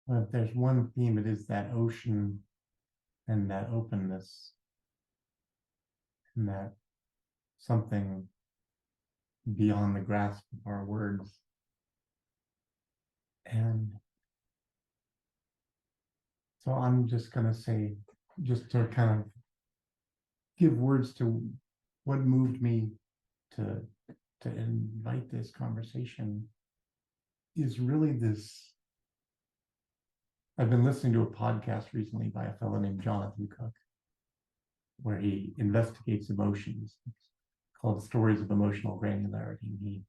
Well, if there's one theme, it is that ocean and that openness and that something beyond the grasp of our words. And so I'm just going to say, just to kind of give words to what moved me to invite this conversation is really this. I've been listening to a podcast recently by a fellow named Jonathan Cook, where he investigates emotions. It's called Stories of Emotional Granularity. He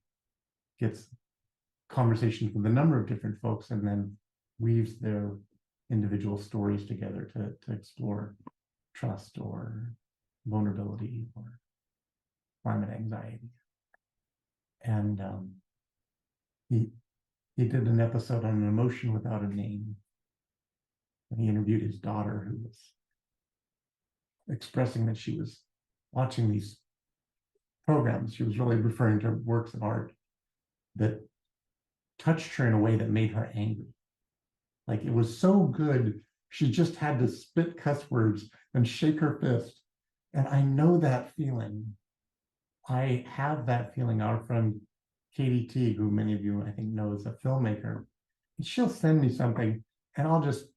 gets conversations with a number of different folks and then weaves their individual stories together to explore trust or vulnerability or climate anxiety. And he did an episode on an emotion without a name. And he interviewed his daughter, who was expressing that she was watching these programs. She was really referring to works of art that touched her in a way that made her angry. Like it was so good, she just had to spit cuss words and shake her fist. And I know that feeling. I have that feeling. Our friend Katie Teague, who many of you I think know is a filmmaker, and she'll send me something and I'll just,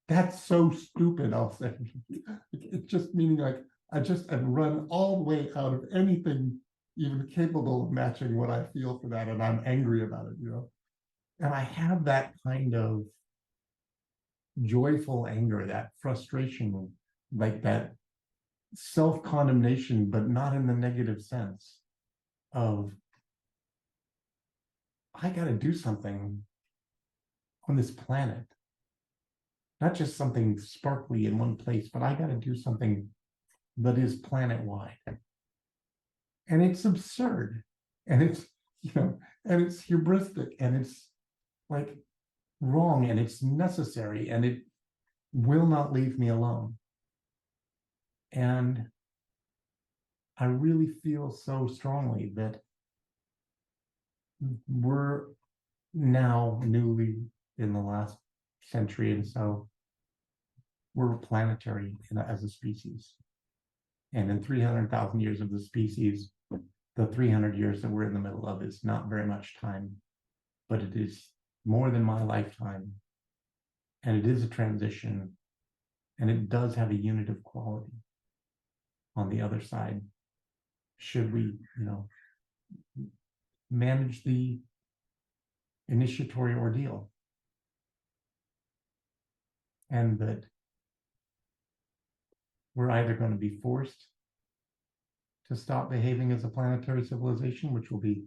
that's so stupid, I'll say. It's just meaning like I've run all the way out of anything even capable of matching what I feel for that, and I'm angry about it, you know. And I have that kind of joyful anger, that frustration, like that self-condemnation, but not in the negative sense of, I got to do something on this planet, not just something sparkly in one place, but I got to do something that is planet-wide. And it's absurd, and it's, you know, and it's hubristic, and it's like wrong, and it's necessary, and it will not leave me alone. And I really feel so strongly that we're now newly in the last century, and so we're planetary as a species. And in 300,000 years of the species, the 300 years that we're in the middle of is not very much time, but it is more than my lifetime. And it is a transition, and it does have a unit of quality on the other side. Should we, you know, manage the initiatory ordeal? And that we're either going to be forced to stop behaving as a planetary civilization, which will be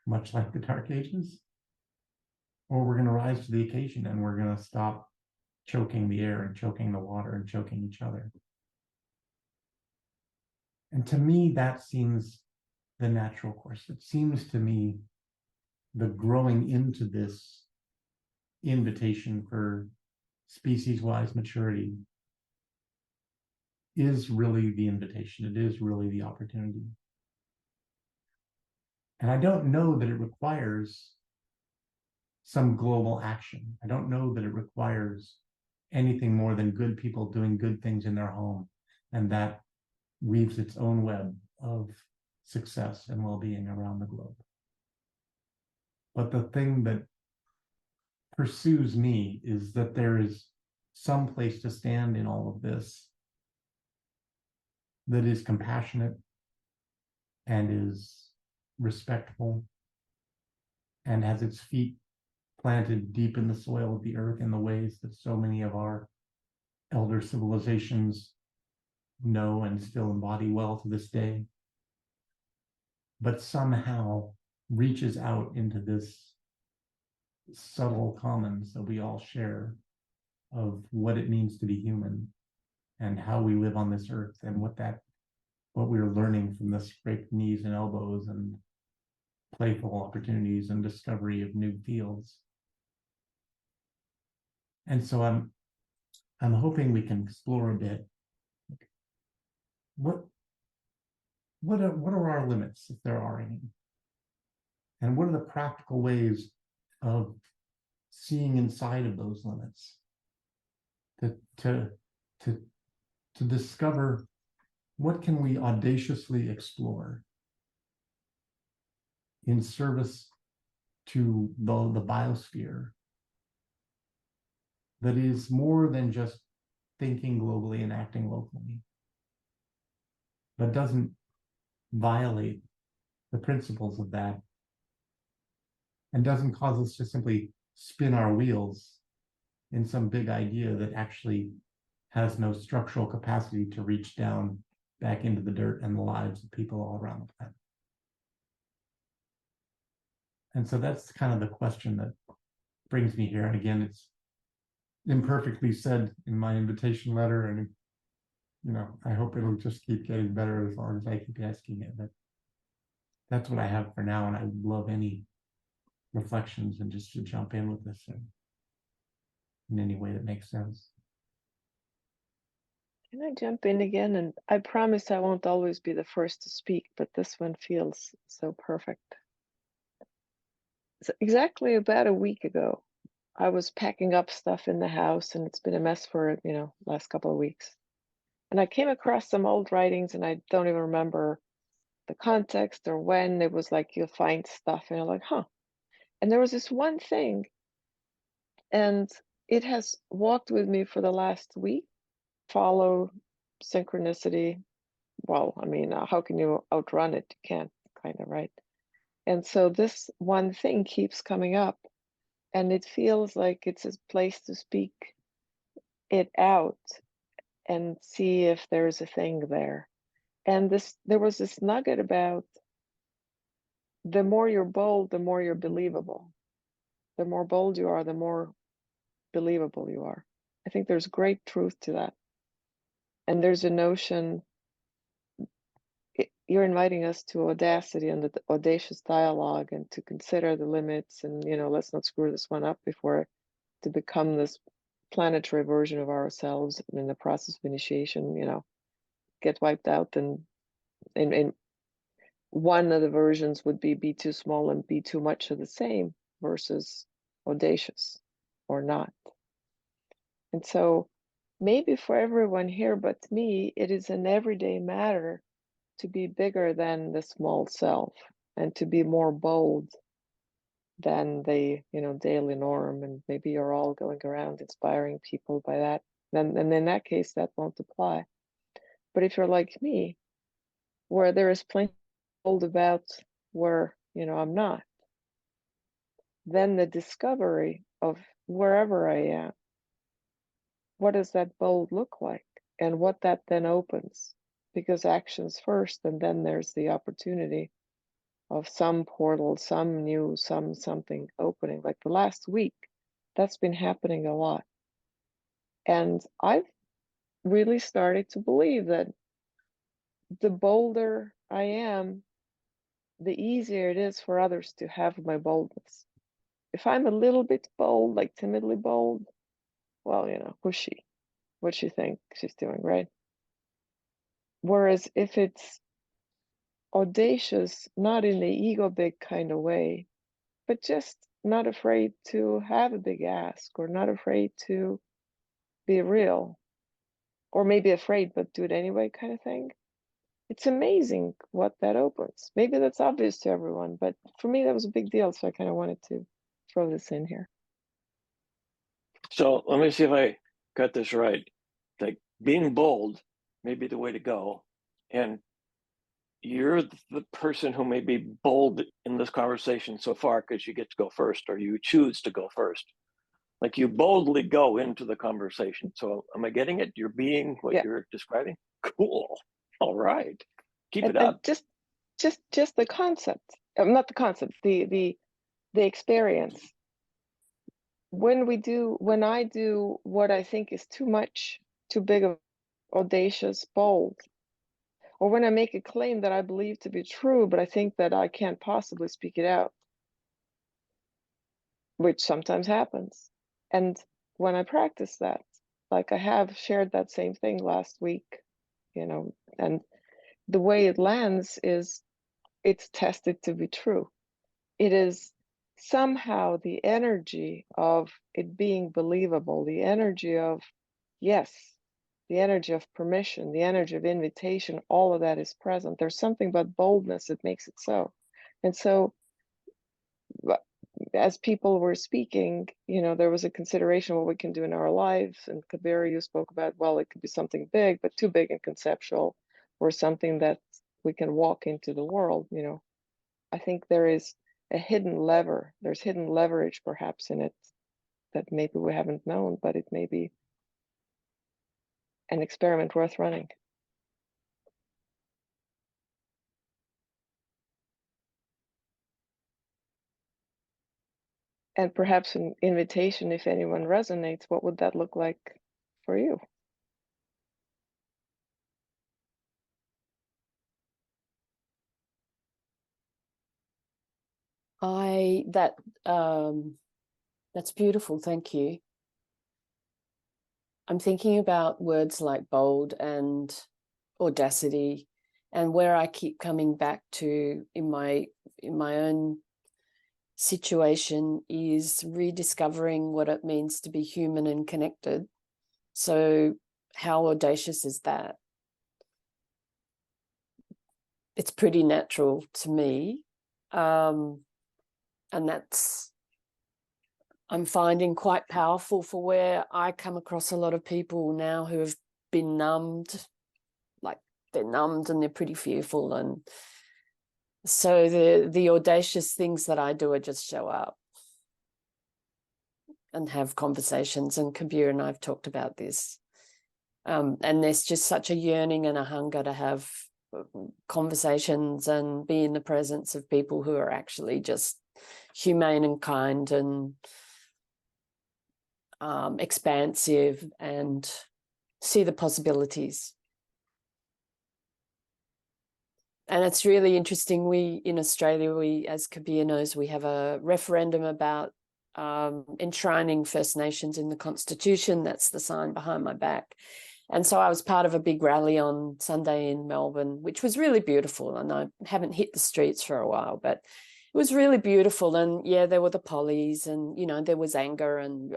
much like the Dark Ages, or we're going to rise to the occasion and we're going to stop choking the air and choking the water and choking each other. And to me, that seems the natural course. It seems to me the growing into this invitation for species-wise maturity is really the invitation. It is really the opportunity. And I don't know that it requires some global action. I don't know that it requires anything more than good people doing good things in their home, and that weaves its own web of success and well-being around the globe. But the thing that pursues me is that there is some place to stand in all of this that is compassionate and is respectful and has its feet planted deep in the soil of the earth in the ways that so many of our elder civilizations know and still embody well to this day, but somehow reaches out into this subtle commons that we all share of what it means to be human and how we live on this earth, and what we're learning from the scraped knees and elbows and playful opportunities and discovery of new fields. And so I'm hoping we can explore a bit what are our limits, if there are any, and what are the practical ways of seeing inside of those limits, to to to to discover what can we audaciously explore in service to the biosphere that is more than just thinking globally and acting locally, but doesn't violate the principles of that and doesn't cause us to simply spin our wheels in some big idea that actually has no structural capacity to reach down back into the dirt and the lives of people all around the planet. And so that's kind of the question that brings me here. And again, it's imperfectly said in my invitation letter, and I hope it'll just keep getting better as long as I keep asking it. But that's what I have for now, and I would love any reflections and just to jump in with this in any way that makes sense. Can I jump in again? And I promise I won't always be the first to speak, but this one feels so perfect. So exactly about a week ago, I was packing up stuff in the house, and it's been a mess for, last couple of weeks. And I came across some old writings, and I don't even remember the context or when. It was like you'll find stuff, and you're like, huh. And there was this one thing, and it has walked with me for the last week. Follow synchronicity. Well, I mean, how can you outrun it? You can't, kind of, right? And so this one thing keeps coming up, and it feels like it's a place to speak it out and see if there's a thing there. And there was this nugget about the more you're bold, the more you're believable. The more bold you are, the more believable you are. I think there's great truth to that. And there's a notion, you're inviting us to audacity and the audacious dialogue, and to consider the limits, and let's not screw this one up before to become this planetary version of ourselves in the process of initiation, get wiped out. And one of the versions would be too small and be too much of the same, versus audacious or not. And so maybe for everyone here but me, it is an everyday matter to be bigger than the small self, and to be more bold than the daily norm. And maybe you're all going around inspiring people by that, then and in that case that won't apply. But if you're like me, where there is plenty bold about where I'm not, then the discovery of wherever I am, what does that bold look like, and what that then opens, because action's first, and then there's the opportunity of some portal, some new, something opening. Like the last week, that's been happening a lot. And I've really started to believe that the bolder I am, the easier it is for others to have my boldness. If I'm a little bit bold, like timidly bold, well, who's she? What's she think she's doing, right? Whereas if it's audacious, not in the ego big kind of way, but just not afraid to have a big ask, or not afraid to be real, or maybe afraid but do it anyway kind of thing. It's amazing what that opens. Maybe that's obvious to everyone, but for me that was a big deal, so I kind of wanted to throw this in here. So let me see if I got this right. Like, being bold may be the way to go, and you're the person who may be bold in this conversation so far because you get to go first, or you choose to go first. Like, you boldly go into the conversation. So am I getting it? You're being what you're describing? Cool. All right. Keep it up. Just the concept, not the concept, the experience. When I do what I think is too much, too big of audacious, bold, or when I make a claim that I believe to be true, but I think that I can't possibly speak it out, which sometimes happens. And when I practice that, like I have shared that same thing last week, and the way it lands is it's tested to be true. It is somehow the energy of it being believable, the energy of yes, the energy of permission, the energy of invitation, all of that is present. There's something about boldness that makes it so. And so, as people were speaking, there was a consideration what we can do in our lives. And Kabir, you spoke about, well, it could be something big, but too big and conceptual, or something that we can walk into the world. I think there is a hidden lever. There's hidden leverage perhaps in it that maybe we haven't known, but it may be an experiment worth running. And perhaps an invitation, if anyone resonates, what would that look like for you? That's beautiful, thank you. I'm thinking about words like bold and audacity, and where I keep coming back to in my own situation is rediscovering what it means to be human and connected. So how audacious is that? It's pretty natural to me. And I'm finding quite powerful for where I come across a lot of people now who have been numbed, like they're numbed and they're pretty fearful. And so the audacious things that I do are just show up and have conversations. And Kabir and I've talked about this. And there's just such a yearning and a hunger to have conversations and be in the presence of people who are actually just humane and kind and expansive and see the possibilities. And it's really interesting. We in Australia, as Kabir knows, we have a referendum about enshrining First Nations in the Constitution. That's the sign behind my back. And so I was part of a big rally on Sunday in Melbourne, which was really beautiful. And I haven't hit the streets for a while, but it was really beautiful. And yeah, there were the pollies and, there was anger and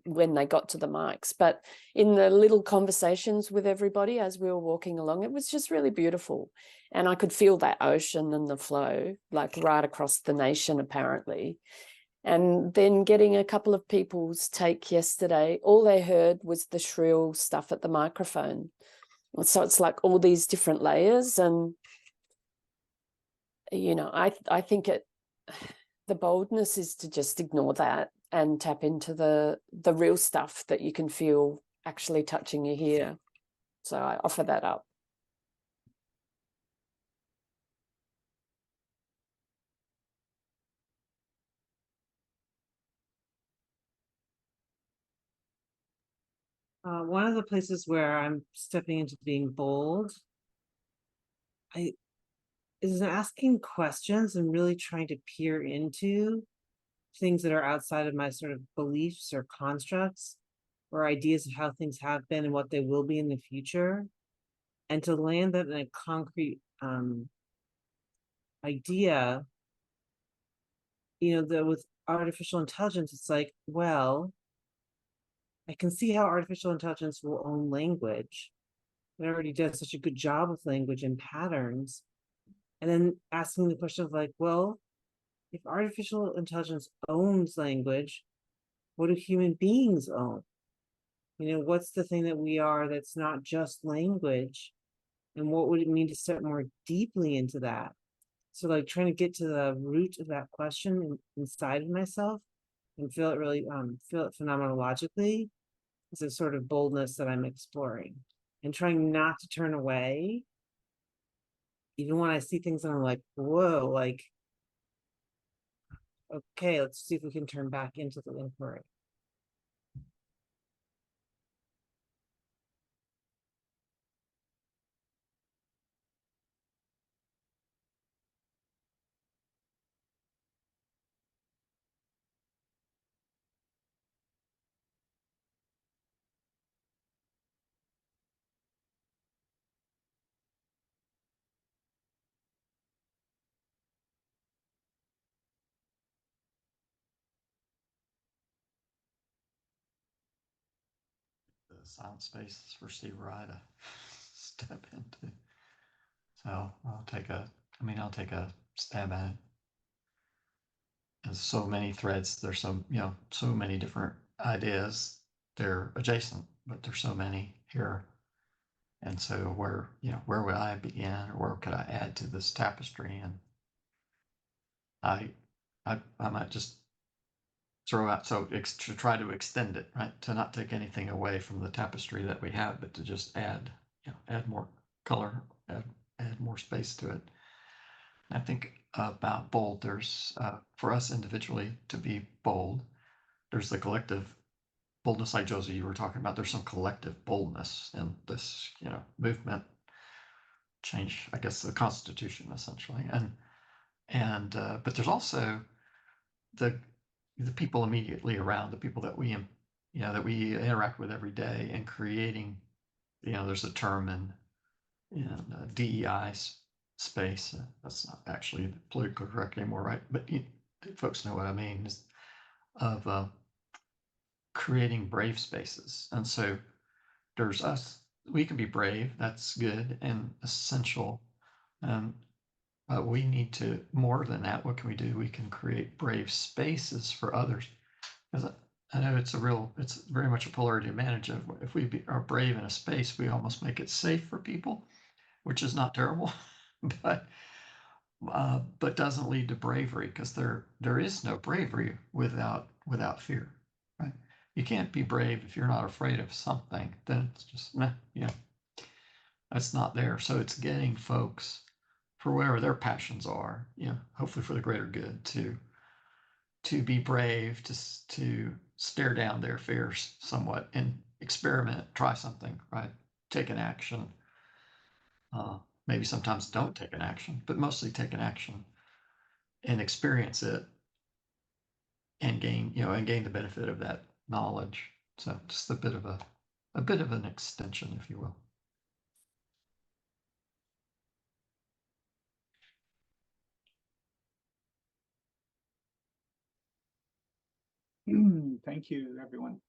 when they got to the mics. But in the little conversations with everybody as we were walking along, it was just really beautiful. And I could feel that ocean and the flow, like right across the nation, apparently. And then getting a couple of people's take yesterday, all they heard was the shrill stuff at the microphone. So it's like all these different layers. And, I think the boldness is to just ignore that and tap into the real stuff that you can feel actually touching you here. So I offer that up. One of the places where I'm stepping into being bold, is asking questions and really trying to peer into things that are outside of my sort of beliefs or constructs or ideas of how things have been and what they will be in the future, and to land that in a concrete idea. That with artificial intelligence, it's like, well, I can see how artificial intelligence will own language. It already does such a good job with language and patterns. And then asking the question of like, well, if artificial intelligence owns language, what do human beings own? What's the thing that we are that's not just language? And what would it mean to step more deeply into that? So like trying to get to the root of that question inside of myself and feel it phenomenologically is a sort of boldness that I'm exploring, and trying not to turn away even when I see things and I'm like, whoa, like, okay, let's see if we can turn back into the inquiry. silent spaces for Steve Rai to step into. So I'll take a stab at it. There's so many threads. There's so many different ideas. They're adjacent, but there's so many here. And so where would I begin, or where could I add to this tapestry? And I might just throw out, to try to extend it, right? To not take anything away from the tapestry that we have, but to just add more color, add more space to it. I think about bold, there's, for us individually to be bold, there's the collective boldness, like Josie, you were talking about. There's some collective boldness in this, movement, change, I guess, the Constitution, essentially. But there's also the people immediately around, the people that we interact with every day, and creating, there's a term in DEI space. That's not actually politically correct anymore, right? But folks know what I mean, is of creating brave spaces. And so there's us. We can be brave. That's good and essential. But we need to, more than that, what can we do? We can create brave spaces for others. Because I know it's very much a polarity advantage of, if we are brave in a space, we almost make it safe for people, which is not terrible, but doesn't lead to bravery, because there is no bravery without fear, right? You can't be brave if you're not afraid of something. Then it's just that's not there. So it's getting folks, for whatever their passions are, hopefully for the greater good, to be brave, to stare down their fears somewhat and experiment, try something, right? Take an action. Maybe sometimes don't take an action, but mostly take an action and experience it and gain the benefit of that knowledge. So just a bit of an extension, if you will. Thank you, everyone.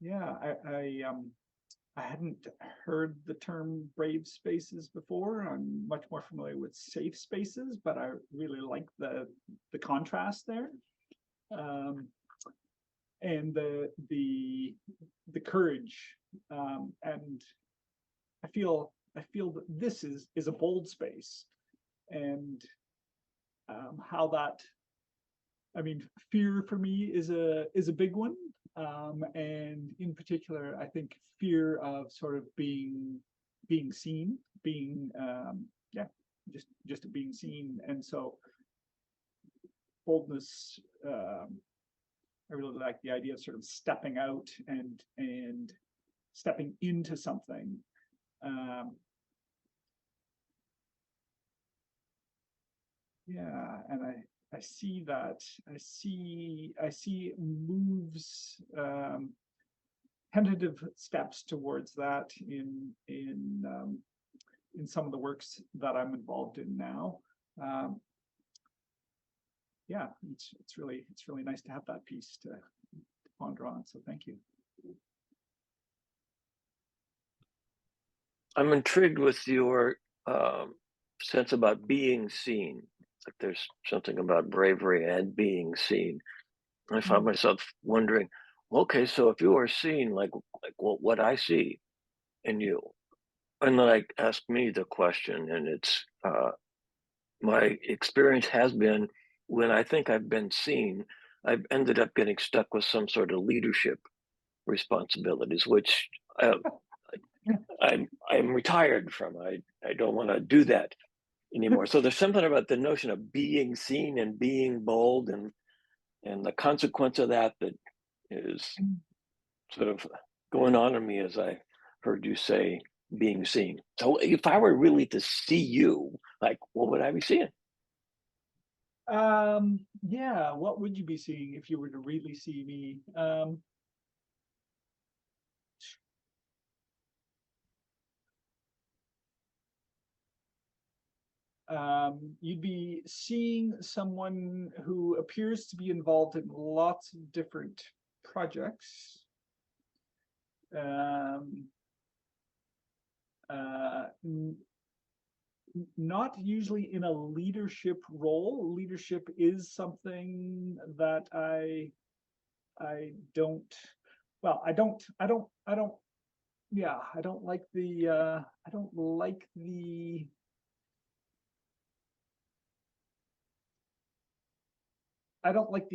Yeah, I hadn't heard the term brave spaces before. I'm much more familiar with safe spaces, but I really like the contrast there, and the courage, and I feel that this is a bold space, and how that. I mean, fear for me is a big one, and in particular, I think fear of sort of being seen, just being seen, and so boldness. I really like the idea of sort of stepping out and stepping into something. Yeah, and I see that. I see moves, tentative steps towards that in some of the works that I'm involved in now. Yeah, it's really nice to have that piece to ponder on. So thank you. I'm intrigued with your sense about being seen. Like there's something about bravery and being seen. I found myself wondering, okay, so if you are seen, like what I see in you, and then ask me the question, and it's my experience has been, when I think I've been seen, I've ended up getting stuck with some sort of leadership responsibilities, which I'm retired from. I don't want to do that anymore. So there's something about the notion of being seen and being bold, and the consequence of that is sort of going on in me as I heard you say being seen. So if I were really to see you, like, what would I be seeing? Yeah, what would you be seeing if you were to really see me? You'd be seeing someone who appears to be involved in lots of different projects, Not usually in a leadership role. Leadership is something that I don't, well, I don't yeah, I don't like the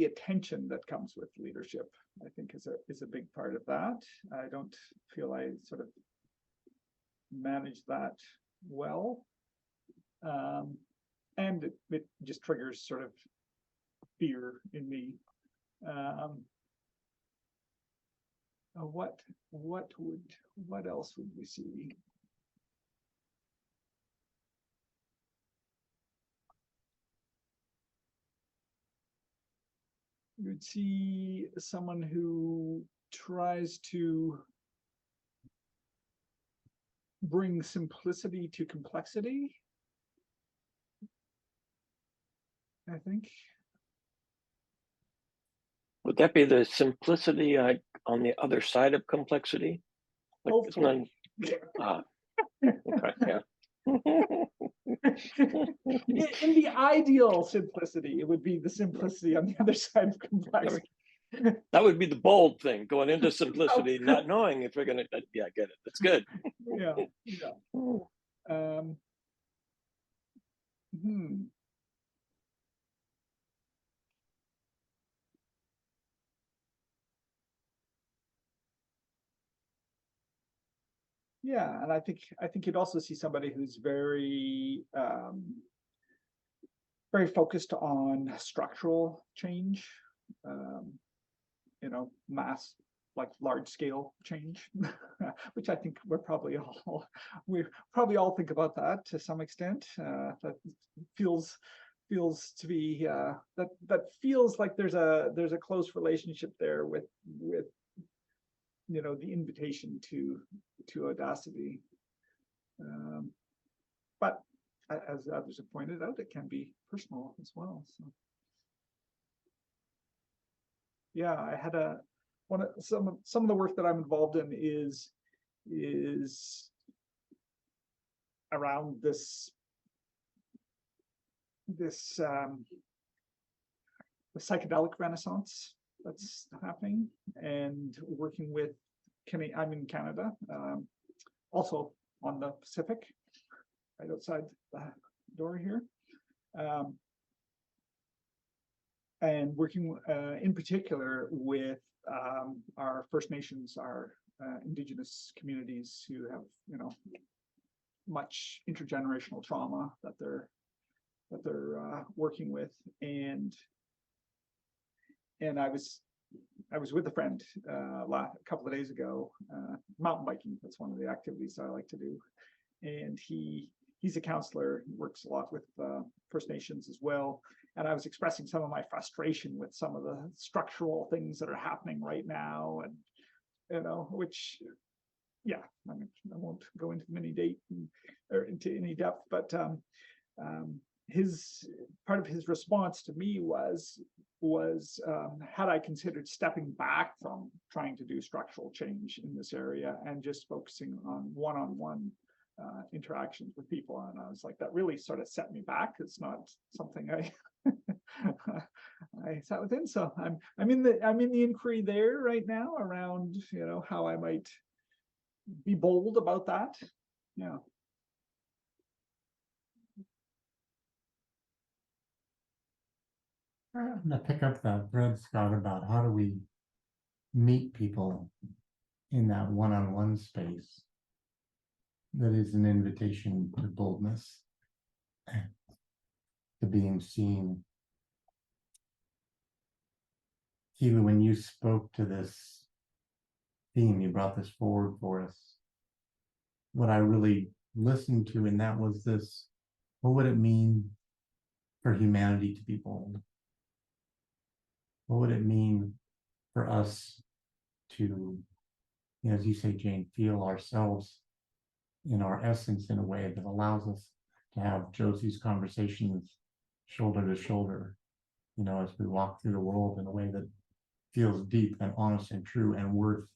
attention that comes with leadership. I think is a big part of that. I don't feel I sort of manage that well. And it just triggers sort of fear in me. What else would we see? You'd see someone who tries to bring simplicity to complexity, I think. Would that be the simplicity on the other side of complexity? Like, Hopefully. Okay, yeah. In the ideal simplicity, it would be the simplicity on the other side of complexity. That would be the bold thing, going into simplicity, not knowing if we're gonna. Yeah, I get it. That's good. Yeah. Yeah, and I think you'd also see somebody who's very very focused on structural change, mass, like large scale change, which I think we probably all think about that to some extent. That feels to be that feels like there's a close relationship there with the invitation to Audacity. But as others have pointed out, it can be personal as well. So yeah, I had some of the work that I'm involved in is around this the psychedelic renaissance that's happening, and working with I'm in Canada, also on the Pacific, right outside the door here, and working in particular with our First Nations, our Indigenous communities who have much intergenerational trauma that they're working with, and I was with a friend a couple of days ago, mountain biking. That's one of the activities I like to do. And he's a counselor. He works a lot with First Nations as well. And I was expressing some of my frustration with some of the structural things that are happening right now, and which, yeah, I won't go into into any depth, but his part of his response to me was had I considered stepping back from trying to do structural change in this area and just focusing on one-on-one interactions with people. And I was like, that really sort of set me back. It's not something I sat within. So I'm in the inquiry there right now around how I might be bold about that. Yeah. I'm gonna pick up that thread, Scott, about how do we meet people in that one-on-one space that is an invitation to boldness, to being seen. Keely, when you spoke to this theme, you brought this forward for us. What I really listened to in that was this: what would it mean for humanity to be bold? What would it mean for us to, as you say, Jane, feel ourselves in our essence in a way that allows us to have Josie's conversations shoulder to shoulder, as we walk through the world in a way that feels deep and honest and true and worth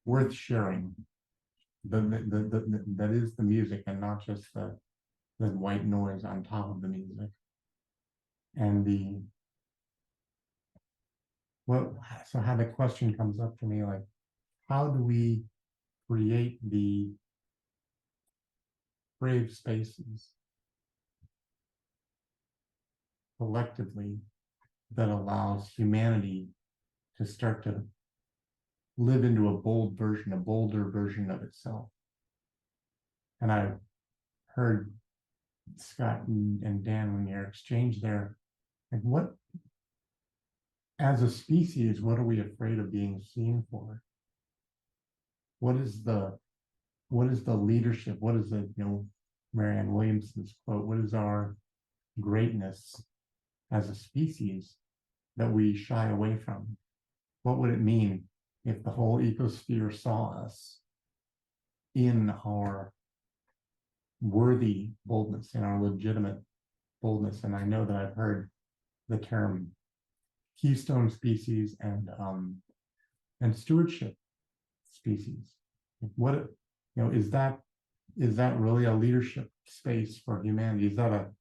worth sharing. That is the music and not just the white noise on top of the music. And so how the question comes up to me, like, how do we create the brave spaces collectively that allows humanity to start to live into a bolder version of itself? And I heard Scott and Dan, in your exchange there, like, what, as a species, what are we afraid of being seen for? What is the leadership? What is the, Marianne Williamson's quote, what is our greatness as a species that we shy away from? What would it mean if the whole ecosphere saw us in our worthy boldness, in our legitimate boldness? And I know that I've heard the term keystone species and stewardship species. What, is that really a leadership space for humanity? Is that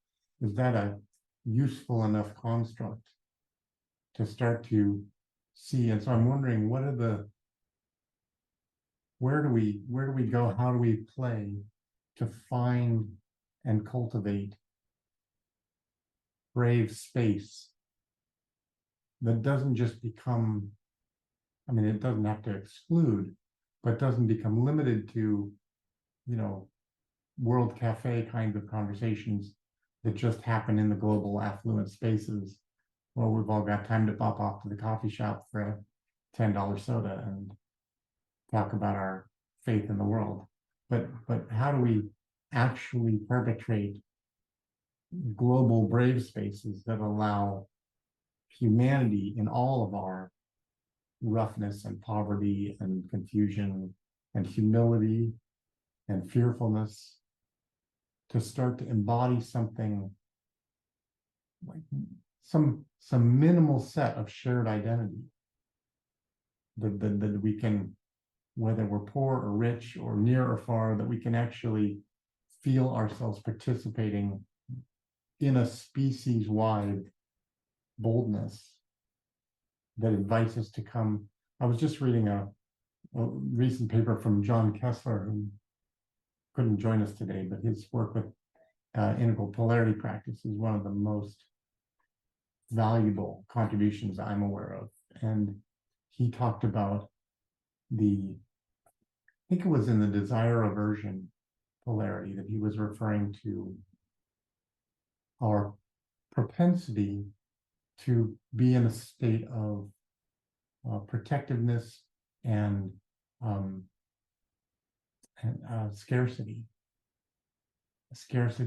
a useful enough construct to start to see? And so I'm wondering, where do we go? How do we play to find and cultivate brave space that doesn't just become, it doesn't have to exclude, but doesn't become limited to, World Cafe kinds of conversations that just happen in the global affluent spaces where we've all got time to pop off to the coffee shop for a $10 soda and talk about our faith in the world. But how do we actually perpetrate global brave spaces that allow humanity in all of our roughness and poverty and confusion and humility and fearfulness to start to embody something like some minimal set of shared identity that we can, whether we're poor or rich or near or far, that we can actually feel ourselves participating in a species-wide boldness that invites us to come. I was just reading a recent paper from John Kessler, who couldn't join us today, but his work with integral polarity practice is one of the most valuable contributions I'm aware of. And he talked about I think it was in the desire aversion polarity that he was referring to our propensity to be in a state of protectiveness and scarcity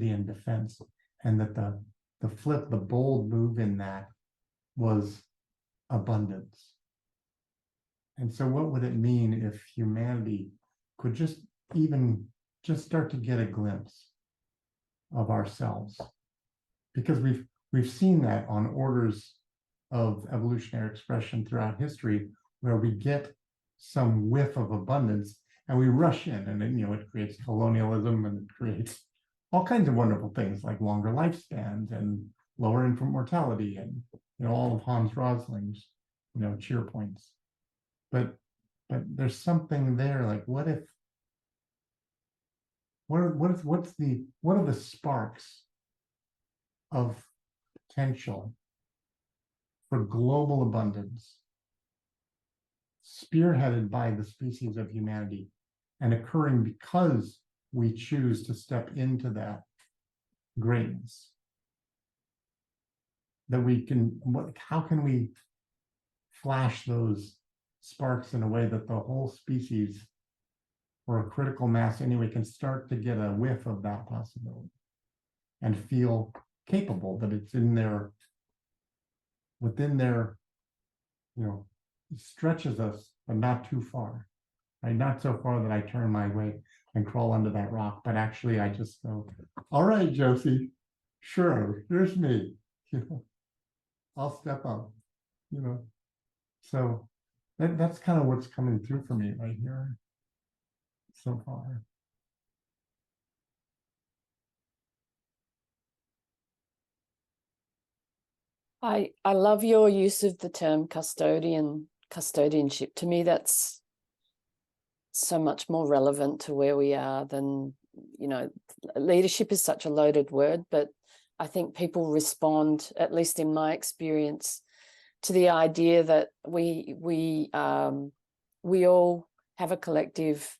and defense, and that the bold move in that was abundance. And so what would it mean if humanity could just start to get a glimpse of ourselves? Because we've seen that on orders of evolutionary expression throughout history, where we get some whiff of abundance and we rush in, and then, it creates colonialism, and it creates all kinds of wonderful things like longer lifespans and lower infant mortality, and all of Hans Rosling's cheer points. But there's something there, like, what are the sparks of potential for global abundance, spearheaded by the species of humanity and occurring because we choose to step into that greatness? How can we flash those sparks in a way that the whole species, or a critical mass anyway, can start to get a whiff of that possibility and feel capable that it's within their, it stretches us, but not too far, right? Not so far that I turn my way and crawl under that rock, but actually I just go, all right, Josie, sure, here's me, I'll step up, So That's kind of what's coming through for me right here so far. I love your use of the term custodianship. To me, that's so much more relevant to where we are than, you know, leadership is such a loaded word, but I think people respond, at least in my experience, to the idea that we all have a collective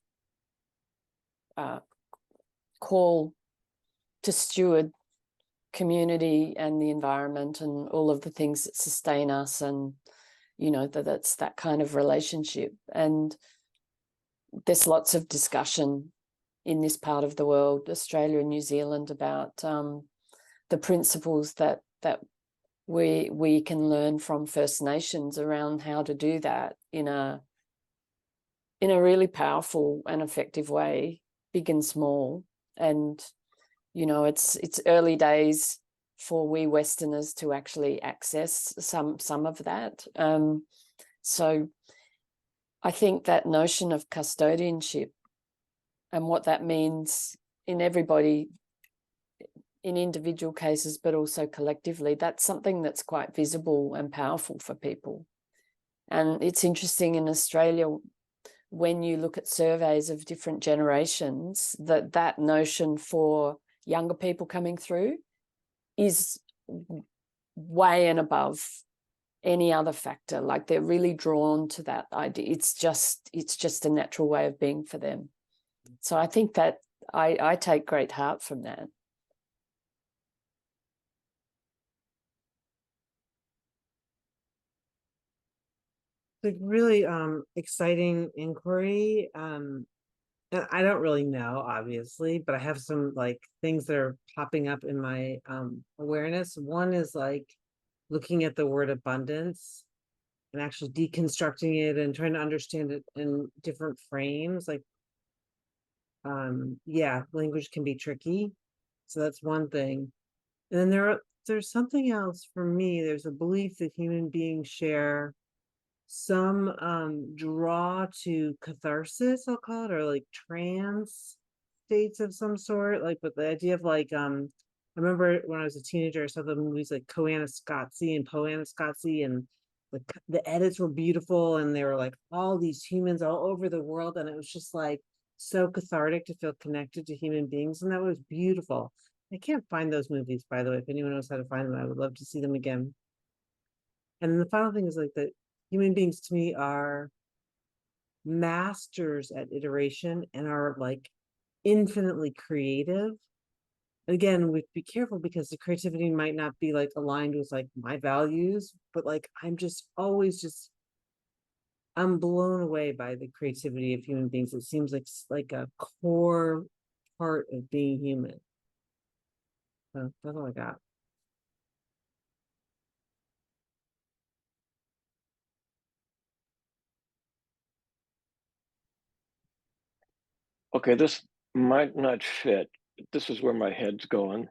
call to steward community and the environment and all of the things that sustain us, and you know that's that kind of relationship. And there's lots of discussion in this part of the world, Australia and New Zealand, about the principles that we can learn from First Nations around how to do that in a really powerful and effective way, big and small. And you know, it's early days for we Westerners to actually access some of that. So I think that notion of custodianship and what that means in everybody, in individual cases, but also collectively, that's something that's quite visible and powerful for people. And it's interesting in Australia, when you look at surveys of different generations, that notion for younger people coming through is way and above any other factor. Like they're really drawn to that idea. It's just a natural way of being for them. So I think that I take great heart from that. Like really exciting inquiry. And I don't really know, obviously, but I have some like things that are popping up in my awareness. One is like looking at the word abundance and actually deconstructing it and trying to understand it in different frames. Like yeah, language can be tricky. So that's one thing. And then there's something else for me. There's a belief that human beings share some draw to catharsis, I'll call it, or like trance states of some sort. Like with the idea of like I remember when I was a teenager, I saw the movies like Koanascotzi and Poanascotzi, and the edits were beautiful, and there were like all these humans all over the world, and it was just like so cathartic to feel connected to human beings, and that was beautiful. I can't find those movies, by the way. If anyone knows how to find them, I would love to see them again. And then the final thing is like that human beings to me are masters at iteration and are like infinitely creative. And again, we have to be careful because the creativity might not be like aligned with like my values, but like I'm just always I'm blown away by the creativity of human beings. It seems like a core part of being human. So that's all I got. Okay, this might not fit. This is where my head's going.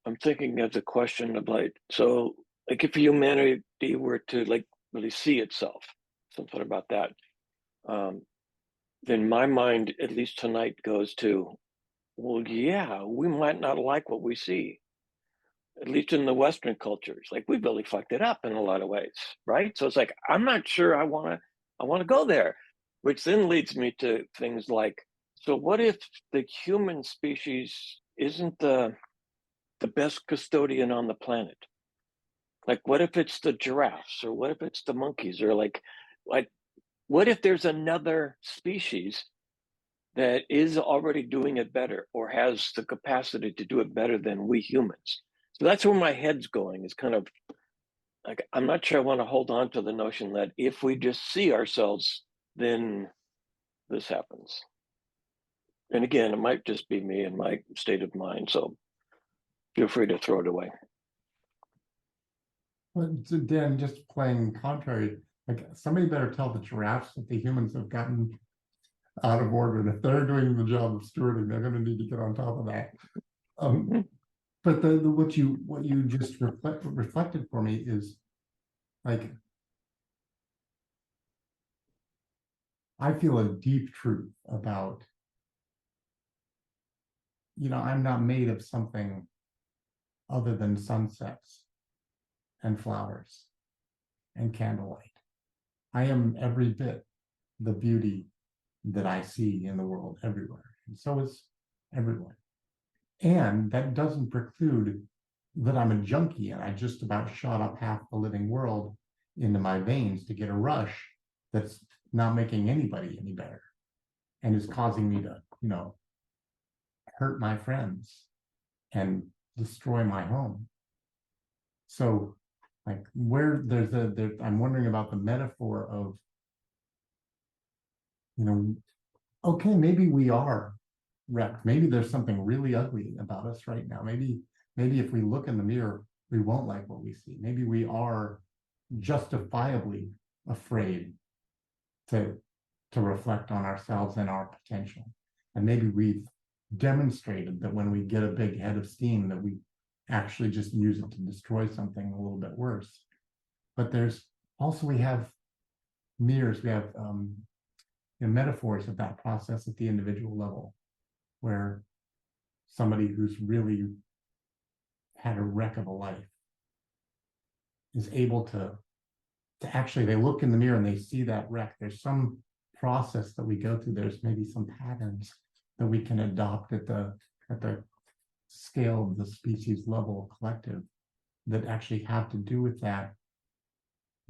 I'm thinking as a question of like, so like if humanity were to like really see itself, something about that, then my mind, at least tonight, goes to, well, yeah, we might not like what we see, at least in the Western cultures. Like we've really fucked it up in a lot of ways, right? So it's like, I'm not sure I want to go there, which then leads me to things like, so what if the human species isn't the best custodian on the planet? Like, what if it's the giraffes, or what if it's the monkeys, or like, what if there's another species that is already doing it better, or has the capacity to do it better than we humans? So that's where my head's going. Is kind of like, I'm not sure I want to hold on to the notion that if we just see ourselves, then this happens. And again, it might just be me and my state of mind. So feel free to throw it away. But Dan, just playing contrary, like somebody better tell the giraffes that the humans have gotten out of order. And if they're doing the job of stewarding, they're going to need to get on top of that. But what you just reflected for me is like I feel a deep truth about, I'm not made of something other than sunsets and flowers and candlelight. I am every bit the beauty that I see in the world everywhere. And so is everyone. And that doesn't preclude that I'm a junkie and I just about shot up half the living world into my veins to get a rush that's not making anybody any better and is causing me to, hurt my friends and destroy my home. So like where I'm wondering about the metaphor of, okay, maybe we are wrecked. Maybe there's something really ugly about us right now. Maybe if we look in the mirror, we won't like what we see. Maybe we are justifiably afraid to reflect on ourselves and our potential. And maybe we've demonstrated that when we get a big head of steam that we actually just use it to destroy something a little bit worse. But there's also, we have mirrors, we have metaphors of that process at the individual level, where somebody who's really had a wreck of a life is able to actually, they look in the mirror and they see that wreck. There's some process that we go through. There's maybe some patterns that we can adopt at the scale of the species level collective that actually have to do with that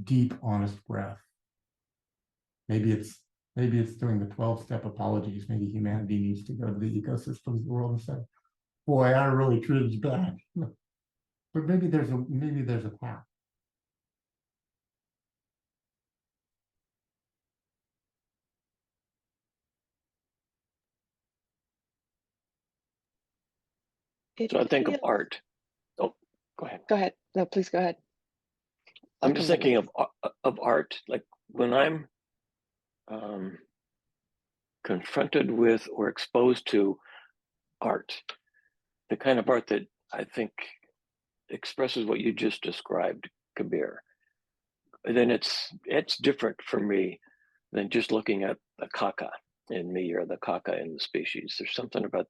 deep, honest breath. Maybe it's doing the 12-step apologies. Maybe humanity needs to go to the ecosystems of the world and say, boy, I really treated you bad. But maybe there's a path. It So I think of feels- art. Oh, go ahead. Go ahead. No, please go ahead. I'm just thinking of art, like when I'm confronted with or exposed to art, the kind of art that I think expresses what you just described, Kabir, then it's different for me than just looking at the kaka in me or the kaka in the species. There's something about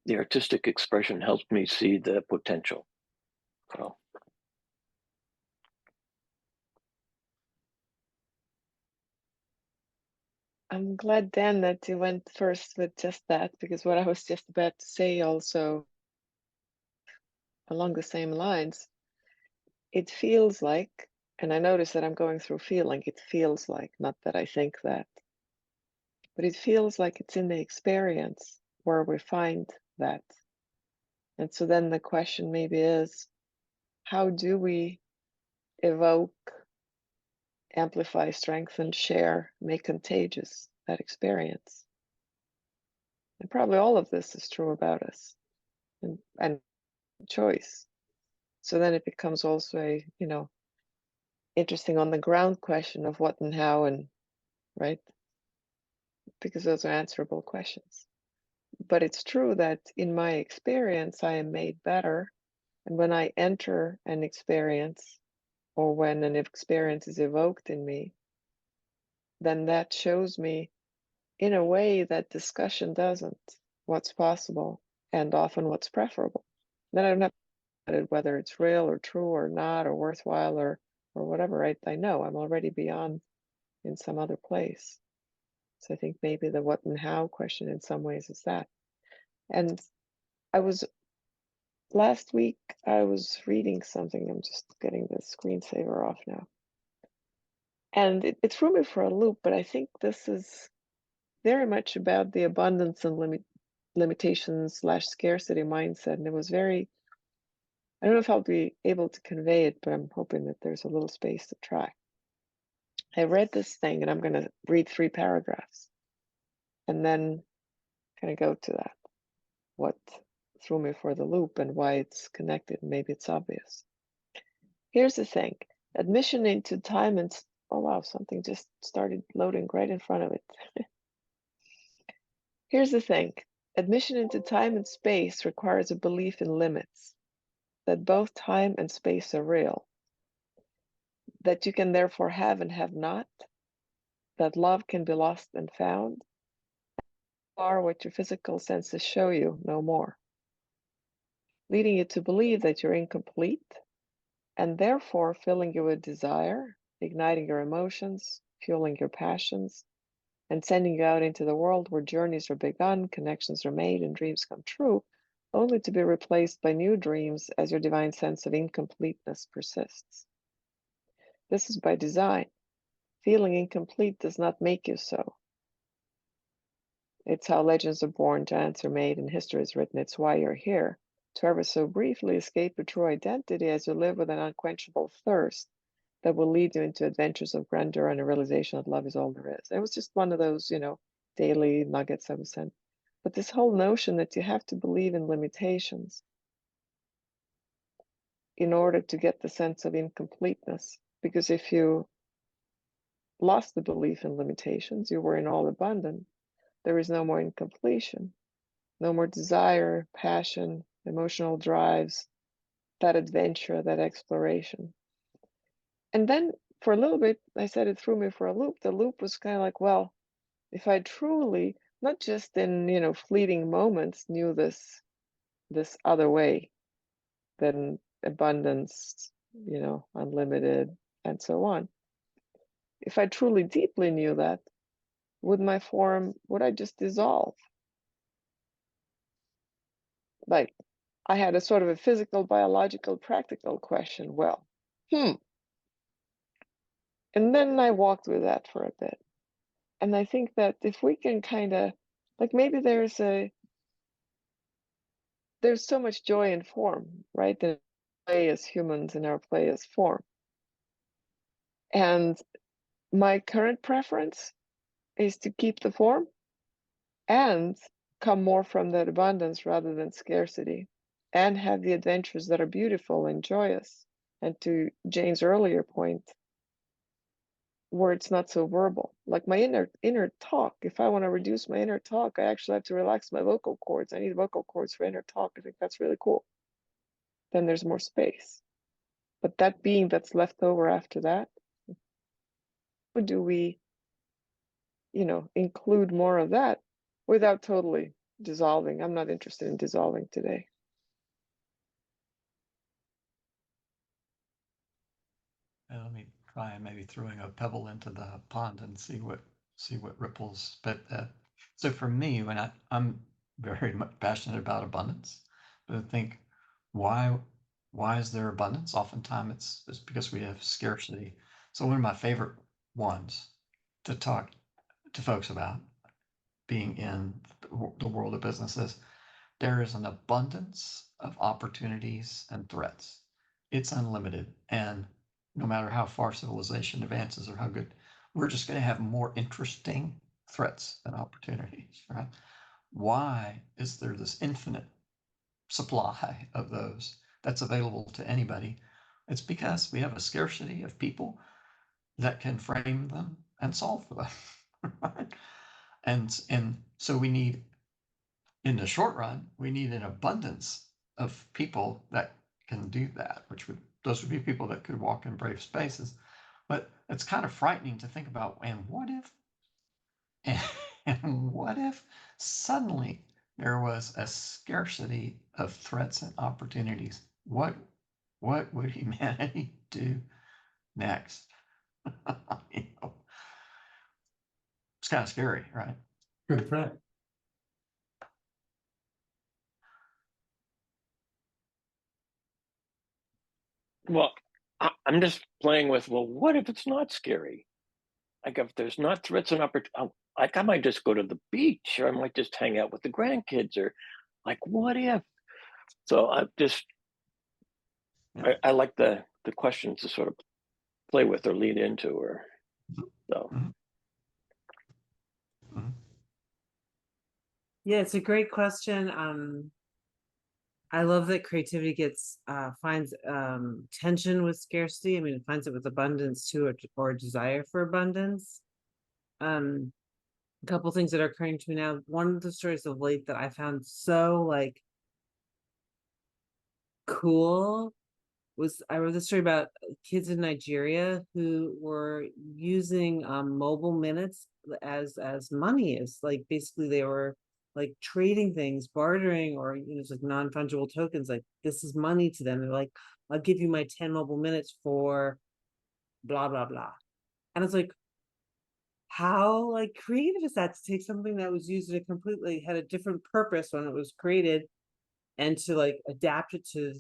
the artistic expression helps me see the potential. So. I'm glad, Dan, that you went first with just that, because what I was just about to say also along the same lines, it feels like, and I notice that I'm going through feeling, it feels like, not that I think that, but it feels like it's in the experience where we find that. And so then the question maybe is, how do we evoke, amplify, strengthen, share, make contagious that experience? And probably all of this is true about us and choice. So then it becomes also a, interesting on the ground question of what and how, and right? Because those are answerable questions. But it's true that in my experience, I am made better. And when I enter an experience, or when an experience is evoked in me, then that shows me in a way that discussion doesn't, what's possible and often what's preferable. Then I don't have to decide whether it's real or true or not or worthwhile or whatever, right? I know I'm already beyond in some other place. So I think maybe the what and how question in some ways is that. And last week I was reading something, I'm just getting the screensaver off now. And it threw me for a loop, but I think this is very much about the abundance and limitation/scarcity mindset. And it was very, I don't know if I'll be able to convey it, but I'm hoping that there's a little space to try. I read this thing and I'm going to read 3 paragraphs and then kind of go to that. What threw me for the loop and why it's connected. Maybe it's obvious. Here's the thing. Admission into time and, oh wow, something just started loading right in front of it. Here's the thing. Admission into time and space requires a belief in limits, that both time and space are real, that you can therefore have and have not, that love can be lost and found, are what your physical senses show you, no more, leading you to believe that you're incomplete, and therefore filling you with desire, igniting your emotions, fueling your passions, and sending you out into the world where journeys are begun, connections are made, and dreams come true, only to be replaced by new dreams as your divine sense of incompleteness persists. This is by design. Feeling incomplete does not make you so. It's how legends are born, giants are made, and history is written. It's why you're here, to ever so briefly escape your true identity as you live with an unquenchable thirst that will lead you into adventures of grandeur and a realization that love is all there is. It was just one of those, daily nuggets I was sent. But this whole notion that you have to believe in limitations in order to get the sense of incompleteness, because if you lost the belief in limitations, you were in all abundant, there is no more incompletion, no more desire, passion, emotional drives, that adventure, that exploration. And then for a little bit, I said it threw me for a loop. The loop was kind of like, well, if I truly, not just in, fleeting moments, knew this other way, then abundance, unlimited, and so on. If I truly deeply knew that, would I just dissolve? Like, I had a sort of a physical, biological, practical question. Well, and then I walked with that for a bit. And I think that if we can kind of, like, maybe there's so much joy in form, right? In play as humans, in our play as form. And my current preference is to keep the form and come more from that abundance rather than scarcity, and have the adventures that are beautiful and joyous. And to Jane's earlier point, where it's not so verbal, like my inner talk. If I want to reduce my inner talk, I actually have to relax my vocal cords. I need vocal cords for inner talk. I think that's really cool. Then there's more space. But that being that's left over after that, how do we, include more of that without totally dissolving? I'm not interested in dissolving today. Let me try and maybe throwing a pebble into the pond and see what ripples. But so for me, when I'm very much passionate about abundance, but I think why is there abundance? Oftentimes it's because we have scarcity. So one of my favorite ones to talk to folks about, being in the world of businesses, there is an abundance of opportunities and threats. It's unlimited, and no matter how far civilization advances or how good, we're just going to have more interesting threats than opportunities, right? Why is there this infinite supply of those that's available to anybody? It's because we have a scarcity of people that can frame them and solve for them, right? And so we need, in the short run, we need an abundance of people that can do that, those would be people that could walk in brave spaces. But it's kind of frightening to think about, and what if suddenly there was a scarcity of threats and opportunities? What would humanity do next? It's kind of scary, right? Good threat. Well, I'm just playing with, well, what if it's not scary? Like, if there's not threats and opportunities, like, I might just go to the beach, or I might just hang out with the grandkids, or like, what if? So I just, Yeah. I like the questions to sort of play with or lead into, or so. Mhm. Mhm. Yeah, it's a great question. I love that creativity finds tension with scarcity. I mean, it finds it with abundance too, or a desire for abundance. A couple things that are occurring to me now. One of the stories of late that I found so cool was I wrote this story about kids in Nigeria who were using mobile minutes as money. Is like basically they were like trading things, bartering, or it's like non-fungible tokens. Like this is money to them. They're like, I'll give you my 10 mobile minutes for blah blah blah. And it's like, how like creative is that to take something that was used in a completely had a different purpose when it was created and to like adapt it to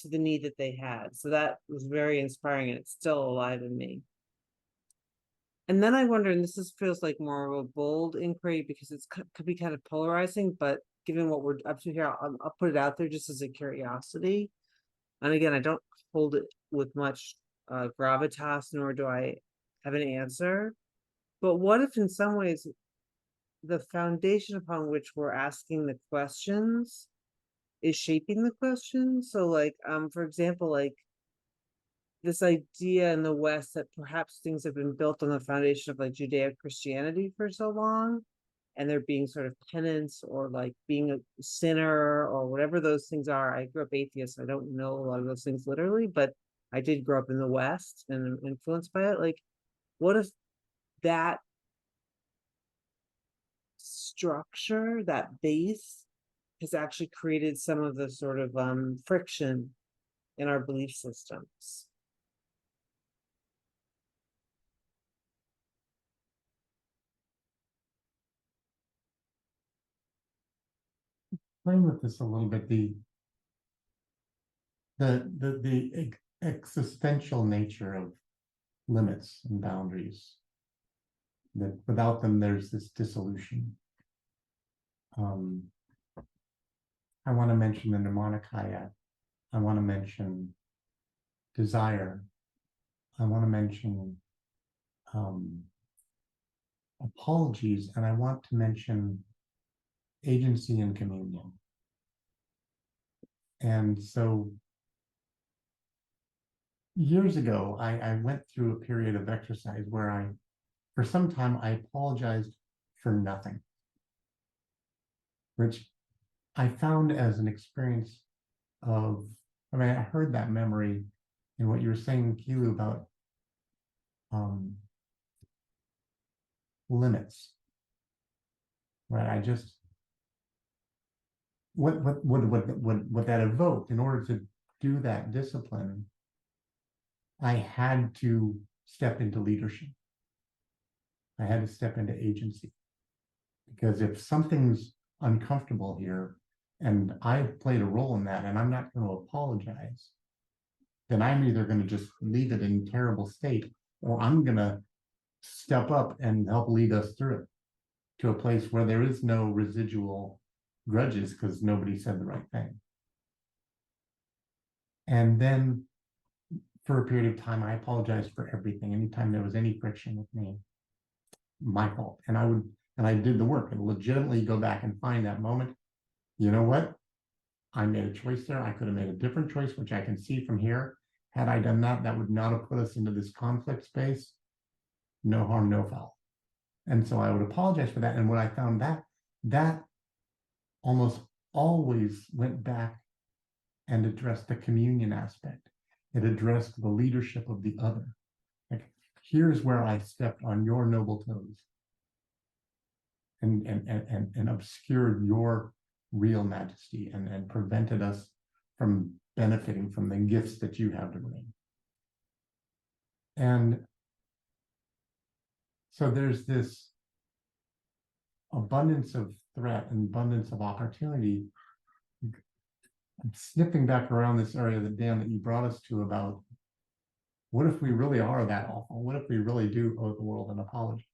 the need that they had. So that was very inspiring, and it's still alive in me. And then I wonder, and feels like more of a bold inquiry because it could be kind of polarizing, but given what we're up to here, I'll put it out there just as a curiosity. And again, I don't hold it with much gravitas, nor do I have an answer. But what if in some ways the foundation upon which we're asking the questions is shaping the questions? So like, for example, like this idea in the West that perhaps things have been built on the foundation of like Judeo-Christianity for so long, and there being sort of penance or like being a sinner or whatever those things are. I grew up atheist, so I don't know a lot of those things literally, but I did grow up in the West and influenced by it. Like, what if that structure, that base, has actually created some of the sort of friction in our belief systems? Playing with this a little bit, the existential nature of limits and boundaries, that without them there's this dissolution. I want to mention the Nirmanakaya. I want to mention desire. I want to mention apologies, and I want to mention agency and communion. And so years ago, I went through a period of exercise where for some time, I apologized for nothing, which I found as an experience of, I mean, I heard that memory in what you were saying, Kilu, about limits, right? I just, what that evoked, in order to do that discipline, I had to step into leadership. I had to step into agency, because if something's uncomfortable here and I played a role in that and I'm not going to apologize, then I'm either going to just leave it in terrible state, or I'm going to step up and help lead us through it to a place where there is no residual grudges because nobody said the right thing. And then for a period of time, I apologized for everything. Anytime there was any friction with me, my fault. And I did the work and legitimately go back and find that moment. You know what? I made a choice there. I could have made a different choice, which I can see from here. Had I done that, that would not have put us into this conflict space. No harm, no foul. And so I would apologize for that. And when I found that almost always went back and addressed the communion aspect. It addressed the leadership of the other. Like, here's where I stepped on your noble toes and obscured your real majesty and prevented us from benefiting from the gifts that you have to bring. And so there's this abundance of threat and abundance of opportunity. I'm sniffing back around this area that, Dan, that you brought us to about, what if we really are that awful? What if we really do owe the world an apology?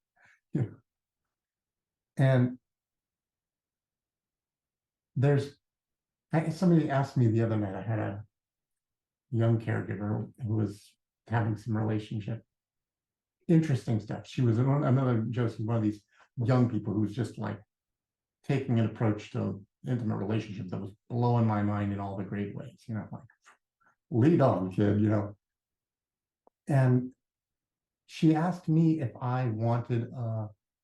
And somebody asked me the other night, I had a young caregiver who was having some relationship, interesting stuff. She was another Josie, one of these young people who was just like taking an approach to intimate relationship that was blowing my mind in all the great ways, like, lead on, kid, And she asked me if I wanted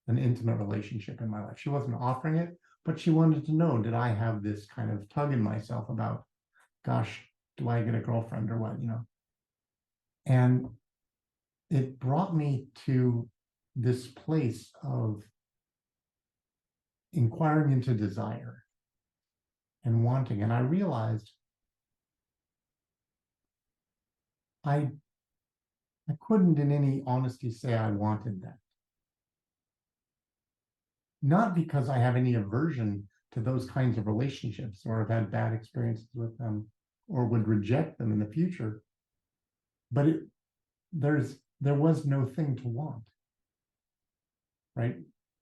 an intimate relationship in my life. She wasn't offering it, but she wanted to know, did I have this kind of tug in myself about, gosh, do I get a girlfriend or what, And it brought me to this place of inquiring into desire and wanting. And I realized I couldn't in any honesty say I wanted that. Not because I have any aversion to those kinds of relationships or have had bad experiences with them or would reject them in the future, but there was no thing to want, right?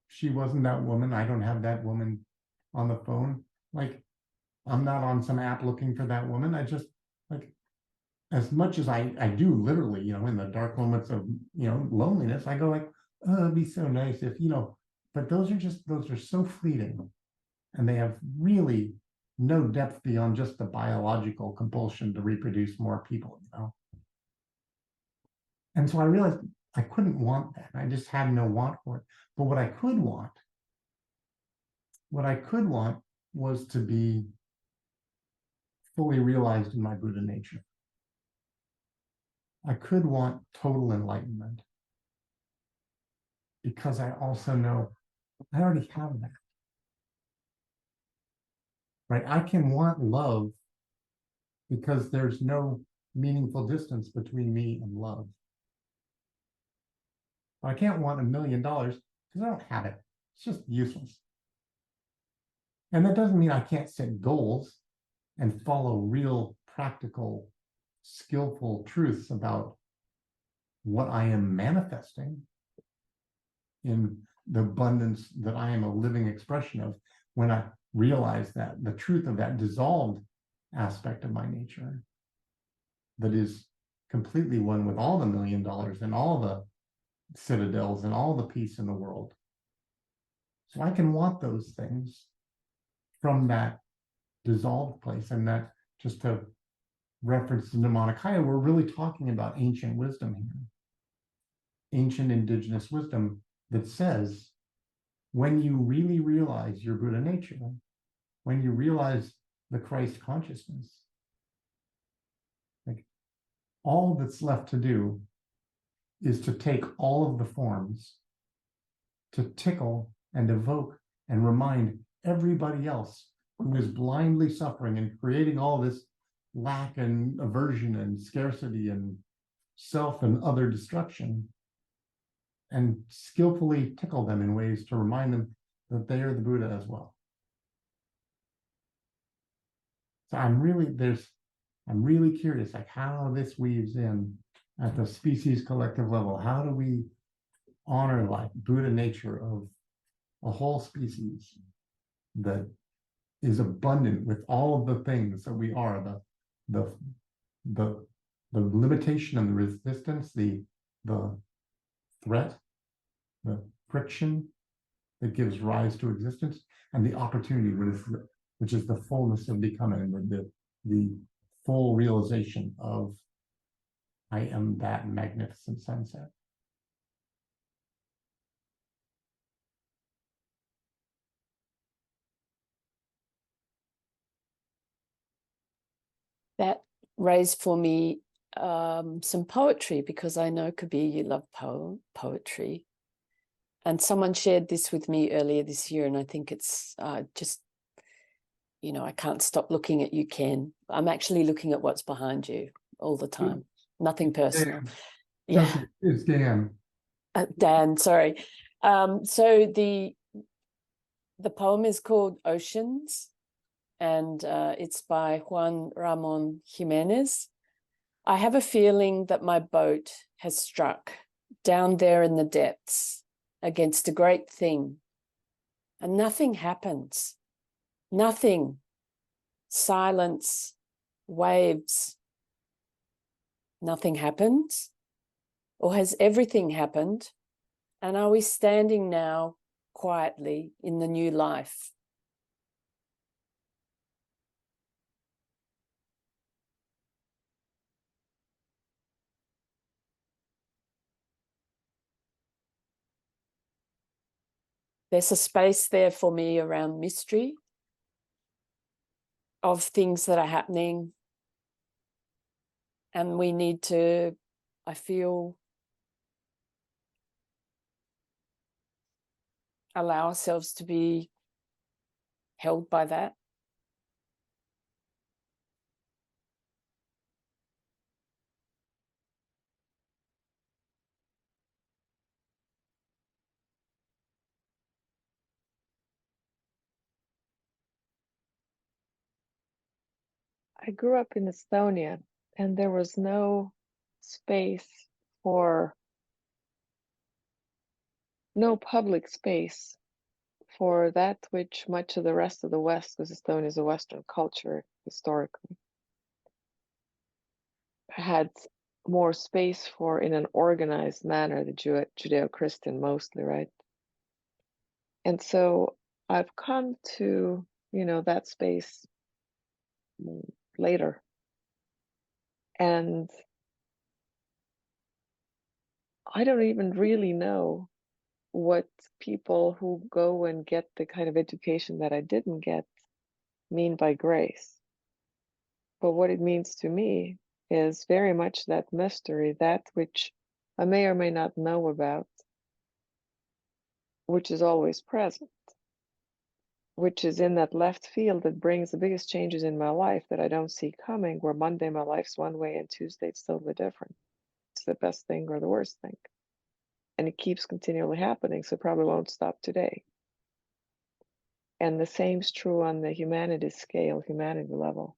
She wasn't that woman. I don't have that woman on the phone. Like, I'm not on some app looking for that woman. I just, like, as much as I do literally, in the dark moments of, loneliness, I go like, oh, it'd be so nice if, but those are so fleeting, and they have really no depth beyond just the biological compulsion to reproduce more people, And so I realized I couldn't want that. I just had no want for it. But what I could want was to be fully realized in my Buddha nature. I could want total enlightenment, because I also know I already have that. Right? I can want love because there's no meaningful distance between me and love. I can't want $1 million because I don't have it. It's just useless. And that doesn't mean I can't set goals and follow real, practical, skillful truths about what I am manifesting in the abundance that I am a living expression of, when I realize that the truth of that dissolved aspect of my nature that is completely one with all the $1 million and all the citadels and all the peace in the world. So I can want those things from that dissolved place. And that, just to reference the Nirmanakaya, we're really talking about ancient wisdom here. Ancient indigenous wisdom that says, when you really realize your Buddha nature, when you realize the Christ consciousness, like, all that's left to do is to take all of the forms, to tickle and evoke and remind everybody else who is blindly suffering and creating all this lack and aversion and scarcity and self and other destruction, and skillfully tickle them in ways to remind them that they are the Buddha as well. So I'm really curious, like, how this weaves in at the species collective level. How do we honor, like, Buddha nature of a whole species that is abundant with all of the things that we are, the limitation and the resistance, the threat, the friction that gives rise to existence, and the opportunity, which is the fullness of becoming, the full realization of I am that magnificent sunset. That raised for me some poetry, because I know, Kabir, you love poetry. And someone shared this with me earlier this year, and I think it's just, I can't stop looking at you, Ken. I'm actually looking at what's behind you all the time. Nothing personal. Yeah. It's Dan. Dan, sorry. So the poem is called Oceans, and it's by Juan Ramon Jimenez. I have a feeling that my boat has struck down there in the depths against a great thing, and nothing happens. Nothing. Silence, waves. Nothing happens? Or has everything happened? And are we standing now quietly in the new life? There's a space there for me around mystery of things that are happening, and we need to I feel allow ourselves to be held by that. I grew up in Estonia, and there was no space for, no public space for that which much of the rest of the West, because Estonia is a Western culture historically, had more space for in an organized manner, the Judeo-Christian mostly, right? And so I've come to, that space later. And I don't even really know what people who go and get the kind of education that I didn't get mean by grace. But what it means to me is very much that mystery, that which I may or may not know about, which is always present, which is in that left field that brings the biggest changes in my life that I don't see coming, where Monday my life's one way and Tuesday it's totally different. It's the best thing or the worst thing. And it keeps continually happening, so it probably won't stop today. And the same's true on the humanities scale, humanity level.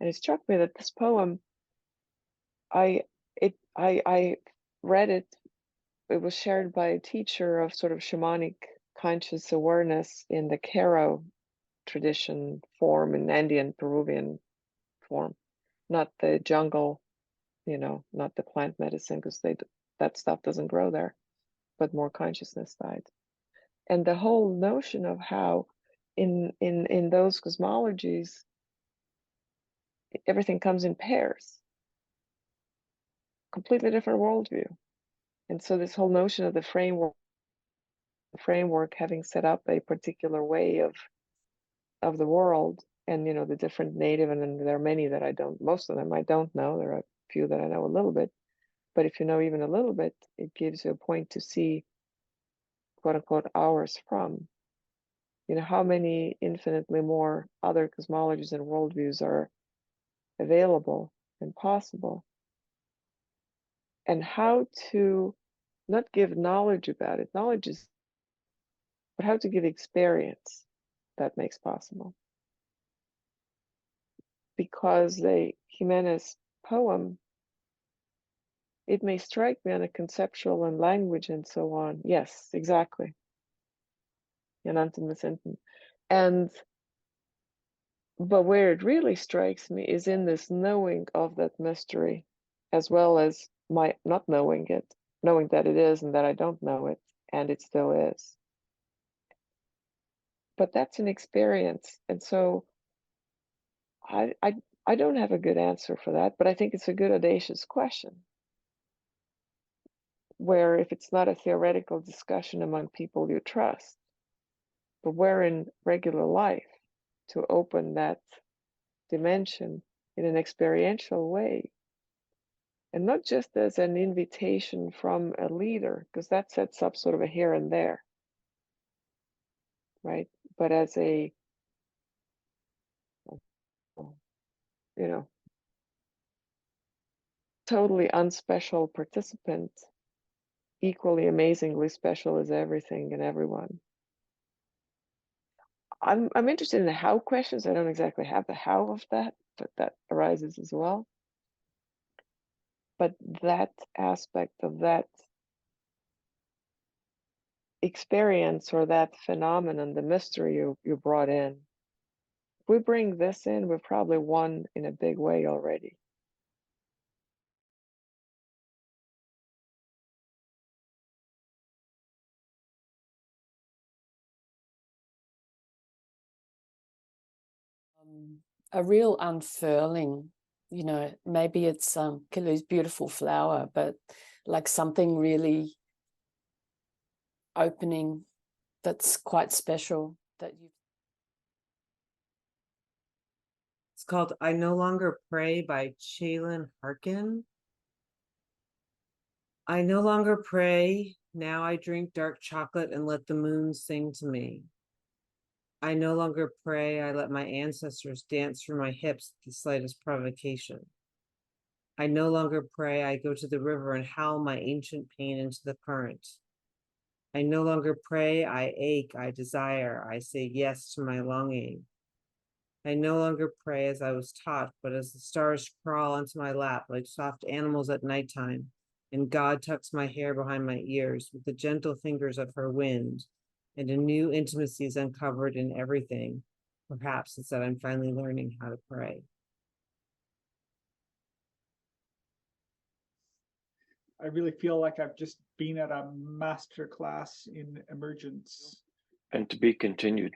And it struck me that this poem, I read it. It was shared by a teacher of sort of shamanic conscious awareness in the Karo tradition form, in Andean Peruvian form, not the jungle, not the plant medicine, because that stuff doesn't grow there, but more consciousness side. And the whole notion of how in those cosmologies everything comes in pairs, completely different worldview. And so this whole notion of the framework having set up a particular way of the world, and the different native, and then there are many that I don't, most of them I don't know. There are a few that I know a little bit, but if you know even a little bit, it gives you a point to see, quote unquote, ours from. How many infinitely more other cosmologies and worldviews are available and possible, and how to not give knowledge about it. Knowledge is, but how to give experience that makes possible. Because the Jimenez poem, it may strike me on a conceptual and language and so on. Yes, exactly. And but where it really strikes me is in this knowing of that mystery, as well as my not knowing it, knowing that it is and that I don't know it, and it still is. But that's an experience, and so I don't have a good answer for that, but I think it's a good audacious question, where if it's not a theoretical discussion among people you trust, but where in regular life to open that dimension in an experiential way, and not just as an invitation from a leader, because that sets up sort of a here and there, right? But as a, totally unspecial participant, equally amazingly special as everything and everyone. I'm interested in the how questions. I don't exactly have the how of that, but that arises as well. But that aspect of that experience, or that phenomenon, the mystery you brought in, if we bring this in, we've probably won in a big way already. A real unfurling, maybe it's Kilu's beautiful flower, but like something really opening that's quite special that you. It's called I No Longer Pray by Chalin Harkin. I no longer pray. Now I drink dark chocolate and let the moon sing to me. I no longer pray. I let my ancestors dance through my hips at the slightest provocation. I no longer pray. I go to the river and howl my ancient pain into the current. I no longer pray. I ache. I desire. I say yes to my longing. I no longer pray as I was taught, but as the stars crawl onto my lap like soft animals at nighttime, and God tucks my hair behind my ears with the gentle fingers of her wind, and a new intimacy is uncovered in everything. Perhaps it's that I'm finally learning how to pray. I really feel like I've just been at a master class in emergence. And to be continued.